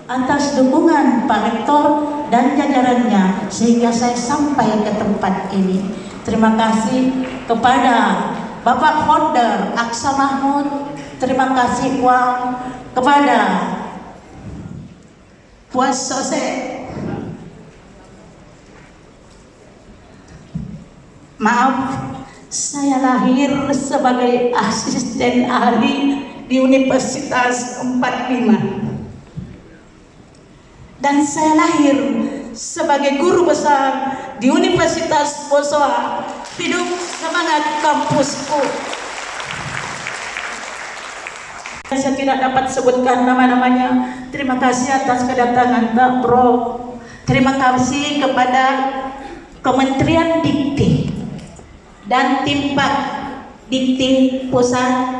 atas dukungan Pak Rektor dan jajarannya sehingga saya sampai ke tempat ini. Terima kasih kepada Bapak Founder Aksa Mahmud, terima kasih kepada Puas Sose. Maaf, saya lahir sebagai asisten ahli di Universitas 45. Dan saya lahir sebagai guru besar di Universitas Bosowa. Hidup semangat kampusku. Saya tidak dapat sebutkan nama-namanya. Terima kasih atas kedatangan Pak Bro. Terima kasih kepada Kementerian Dikti dan tim Pak Dikti Pusat.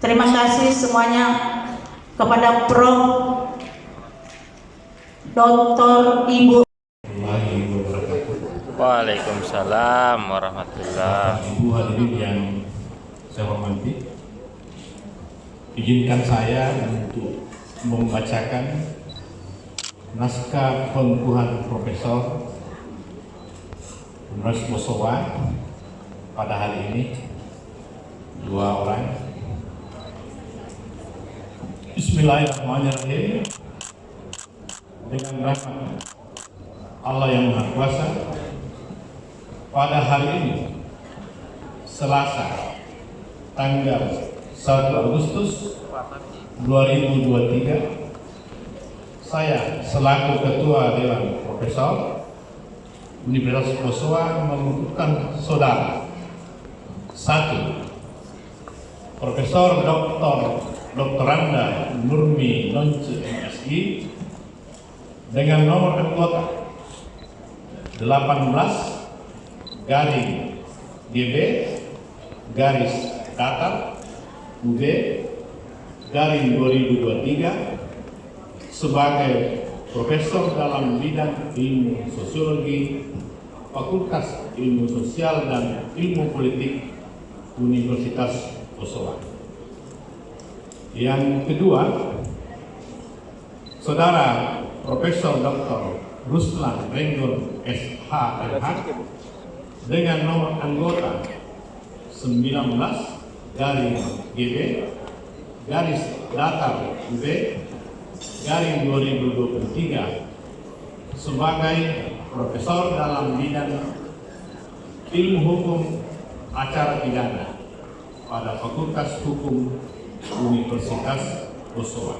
Terima kasih semuanya kepada Prof. Dr. Ibu. Waalaikumsalam warahmatullahi. Ibu hadirin yang saya hormati, izinkan saya untuk membacakan naskah pengukuhan Profesor Universitas Bosowa pada hari ini. 2 orang. Bismillahirrahmanirrahim. Dengan rahmat Allah yang Maha Kuasa, pada hari ini Selasa tanggal 1 Agustus 2023, saya selaku Ketua Dewan Profesor Universitas Bosowa mengukuhkan saudara 1. Profesor Dr. Anda Nurmi Nonce MSI dengan nomor anggota 18-Datar-UB-2023 sebagai profesor dalam bidang ilmu sosiologi, Fakultas Ilmu Sosial dan Ilmu Politik Universitas Bosowa. Yang kedua, Saudara Profesor Dr. Ruslan Renggol SHMH dengan nomor anggota 19-Datar-UB-2023 sebagai profesor dalam bidang ilmu hukum acara pidana pada Fakultas Hukum Universitas Bosowa.